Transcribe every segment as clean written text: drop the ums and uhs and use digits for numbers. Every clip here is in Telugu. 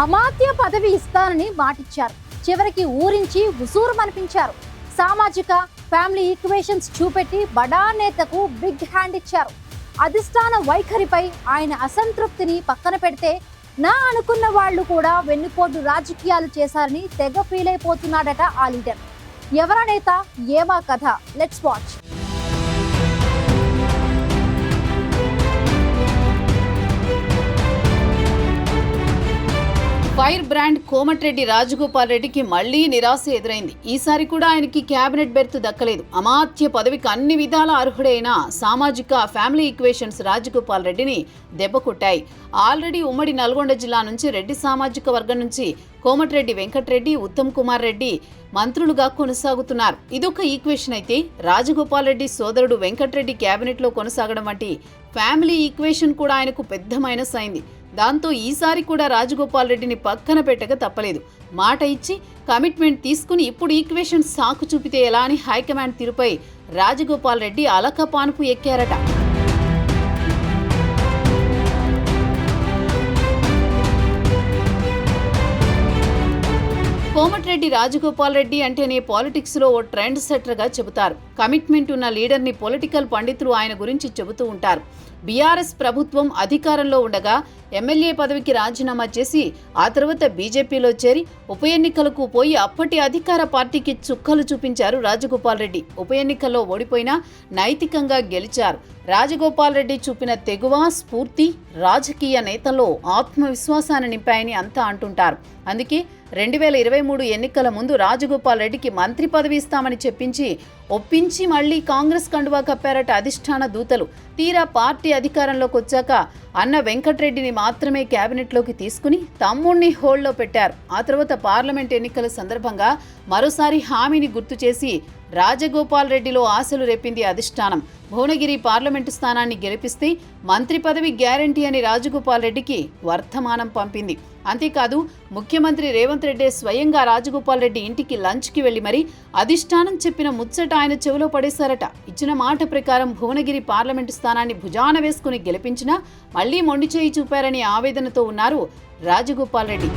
అమాత్య పదవి ఇస్తానని మాటిచ్చారు. చివరికి ఊరించి ఉసూరుమనిపించారు. సామాజిక ఫ్యామిలీ ఈక్వేషన్స్ చూపెట్టి బడా నేతకు బిగ్ హ్యాండ్ ఇచ్చారు. అధిష్టాన వైఖరిపై ఆయన అసంతృప్తిని పక్కన పెడితే నా అనుకున్న వాళ్ళు కూడా వెన్నుపోటు రాజకీయాలు చేశారని తెగ ఫీల్ అయిపోతున్నాడట ఆ లీడర్. ఎవరా నేత, ఏమా కథ? Let's watch. Fire brand Komatireddy Rajagopal రెడ్డికి మళ్లీ నిరాశ ఎదురైంది. ఈసారి కూడా ఆయనకి క్యాబినెట్ బెర్త్ దక్కలేదు. అమాత్య పదవికి అన్ని విధాల అర్హుడైన సామాజిక ఫ్యామిలీ ఈక్వేషన్స్ రాజగోపాల్ రెడ్డిని దెబ్బ కొట్టాయి. ఆల్రెడీ ఉమ్మడి నల్గొండ జిల్లా నుంచి రెడ్డి సామాజిక వర్గం నుంచి కోమటిరెడ్డి వెంకటరెడ్డి, ఉత్తమ్ కుమార్ రెడ్డి మంత్రులుగా కొనసాగుతున్నారు. ఇదొక ఈక్వేషన్ అయితే, రాజగోపాల్ రెడ్డి సోదరుడు వెంకటరెడ్డి క్యాబినెట్లో కొనసాగడం వంటి ఫ్యామిలీ ఈక్వేషన్ కూడా ఆయనకు పెద్ద మైనస్ అయింది. దాంతో ఈసారి కూడా రాజగోపాల్ రెడ్డిని పక్కన పెట్టక తప్పలేదు. మాట ఇచ్చి కమిట్మెంట్ తీసుకుని ఇప్పుడు ఈక్వేషన్ సాకు చూపితే ఎలా అని హైకమాండ్ తీరుపై రాజగోపాల్ రెడ్డి అలకపానుపు ఎక్కారట. కోమటిరెడ్డి రాజగోపాల్ రెడ్డి అంటేనే పాలిటిక్స్ లో ఓ ట్రెండ్ సెట్టర్గా చెబుతారు. కమిట్మెంట్ ఉన్న లీడర్ని పొలిటికల్ పండితులు ఆయన గురించి చెబుతూ ఉంటారు. బీఆర్ఎస్ ప్రభుత్వం అధికారంలో ఉండగా ఎమ్మెల్యే పదవికి రాజీనామా చేసి ఆ తర్వాత బీజేపీలో చేరి ఉప ఎన్నికలకు పోయి అప్పటి అధికార పార్టీకి చుక్కలు చూపించారు రాజగోపాల్ రెడ్డి. ఉప ఎన్నికల్లో ఓడిపోయినా నైతికంగా గెలిచారు. రాజగోపాల్ రెడ్డి చూపిన తెగువ, స్ఫూర్తి రాజకీయ నేతల్లో ఆత్మవిశ్వాసాన్ని నింపాయని అంతా అంటుంటారు. అందుకే 2023 ఎన్నికల ముందు రాజగోపాల్ రెడ్డికి మంత్రి పదవి ఇస్తామని ఒప్పించి మళ్లీ కాంగ్రెస్ కండువా కప్పారట అధిష్టాన దూతలు. తీరా పార్టీ అధికారంలోకి వచ్చాక అన్న వెంకటరెడ్డిని మాత్రమే క్యాబినెట్లోకి తీసుకుని తమ్ముణ్ణి హోల్డ్లో పెట్టారు. ఆ తర్వాత పార్లమెంట్ ఎన్నికల సందర్భంగా మరోసారి హామీని గుర్తు చేసి రాజగోపాల్ రెడ్డిలో ఆశలు రేపింది అధిష్టానం. భువనగిరి పార్లమెంటు స్థానాన్ని గెలిపిస్తే మంత్రి పదవి గ్యారంటీ అని రాజగోపాల్ రెడ్డికి వర్తమానం పంపింది. అంతేకాదు, ముఖ్యమంత్రి రేవంత్ రెడ్డి స్వయంగా రాజగోపాల్ రెడ్డి ఇంటికి లంచ్కి వెళ్లి మరి అధిష్టానం చెప్పిన ముచ్చట ఆయన చెవిలో పడేశారట. ఇచ్చిన మాట ప్రకారం భువనగిరి పార్లమెంటు స్థానాన్ని భుజాన వేసుకుని గెలిపించినా మళ్లీ మొండి చేయి చూపారని ఆవేదనతో ఉన్నారు రాజగోపాల్ రెడ్డి.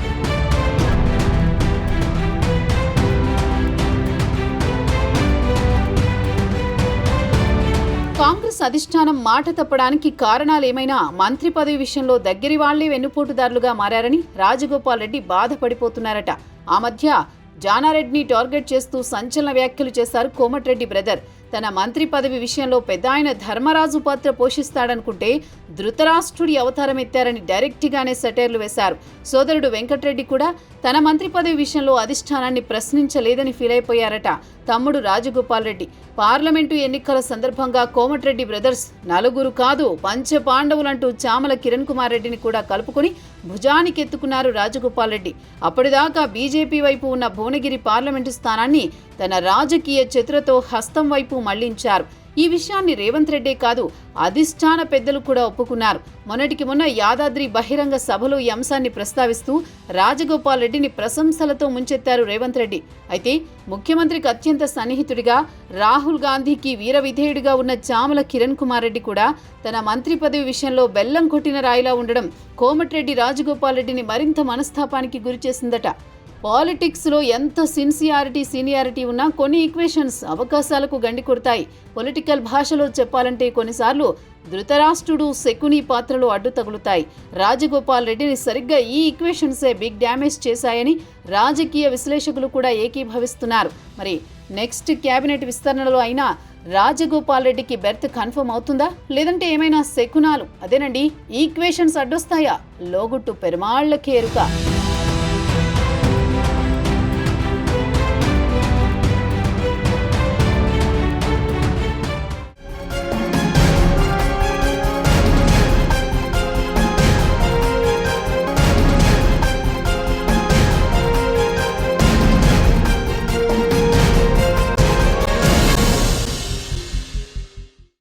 కాంగ్రెస్ అధిష్టానం మాట తప్పడానికి కారణాలేమైనా మంత్రి పదవి విషయంలో దగ్గరి వాళ్లే వెన్నుపోటుదారులుగా మారారని రాజగోపాల్ రెడ్డి బాధపడిపోతున్నారట. ఆ మధ్య జానారెడ్డిని టార్గెట్ చేస్తూ సంచలన వ్యాఖ్యలు చేశారు కోమటిరెడ్డి బ్రదర్. తన మంత్రి పదవి విషయంలో పెద్ద ఆయన ధర్మరాజు పాత్ర పోషిస్తాడనుకుంటే ధృతరాష్ట్రుడి అవతారం ఎత్తారని డైరెక్ట్గానే సెటైర్లు వేశారు. సోదరుడు వెంకటరెడ్డి కూడా తన మంత్రి పదవి విషయంలో అధిష్టానాన్ని ప్రశ్నించలేదని ఫీల్ అయిపోయారట. తమ్ముడు రాజగోపాల్ రెడ్డి పార్లమెంటు ఎన్నికల సందర్భంగా కోమటిరెడ్డి బ్రదర్స్ నలుగురు కాదు పంచ పాండవులంటూ చామల కిరణ్ కుమార్ రెడ్డిని కూడా కలుపుకుని భుజానికెత్తుకున్నారు రాజగోపాల్ రెడ్డి. అప్పటిదాకా బీజేపీ వైపు ఉన్న భువనగిరి పార్లమెంటు స్థానాన్ని తన రాజకీయ చతురతో హస్తం వైపు మళ్లించారు. ఈ విషయాన్ని రేవంత్ రెడ్డే కాదు అధిష్టాన పెద్దలు కూడా ఒప్పుకున్నారు. మొన్నటికి మొన్న యాదాద్రి బహిరంగ సభలో ఈ అంశాన్ని ప్రస్తావిస్తూ రాజగోపాల్ రెడ్డిని ప్రశంసలతో ముంచెత్తారు రేవంత్ రెడ్డి. అయితే ముఖ్యమంత్రికి అత్యంత సన్నిహితుడిగా, రాహుల్ గాంధీకి వీర విధేయుడిగా ఉన్న చామల కిరణ్ కుమార్ రెడ్డి కూడా తన మంత్రి పదవి విషయంలో బెల్లం కొట్టిన రాయిలా ఉండడం కోమటిరెడ్డి రాజగోపాల్ రెడ్డిని మరింత మనస్తాపానికి గురిచేసిందట. పాలిటిక్స్లో ఎంత సీనియారిటీ ఉన్నా కొన్ని ఈక్వేషన్స్ అవకాశాలకు గండి కొడతాయి. పొలిటికల్ భాషలో చెప్పాలంటే కొన్నిసార్లు ధృతరాష్ట్రుడు శకుని పాత్రలు అడ్డు తగులుతాయి. రాజగోపాల్ రెడ్డిని సరిగ్గా ఈ ఈక్వేషన్సే బిగ్ డ్యామేజ్ చేశాయని రాజకీయ విశ్లేషకులు కూడా ఏకీభవిస్తున్నారు. మరి నెక్స్ట్ క్యాబినెట్ విస్తరణలో అయినా రాజగోపాల్ రెడ్డికి బెర్త్ కన్ఫర్మ్ అవుతుందా, లేదంటే ఏమైనా శకునాలు అదేనండి ఈక్వేషన్స్ అడ్డొస్తాయా? లోగుట్టు పెరుమాళ్ల కేరుక.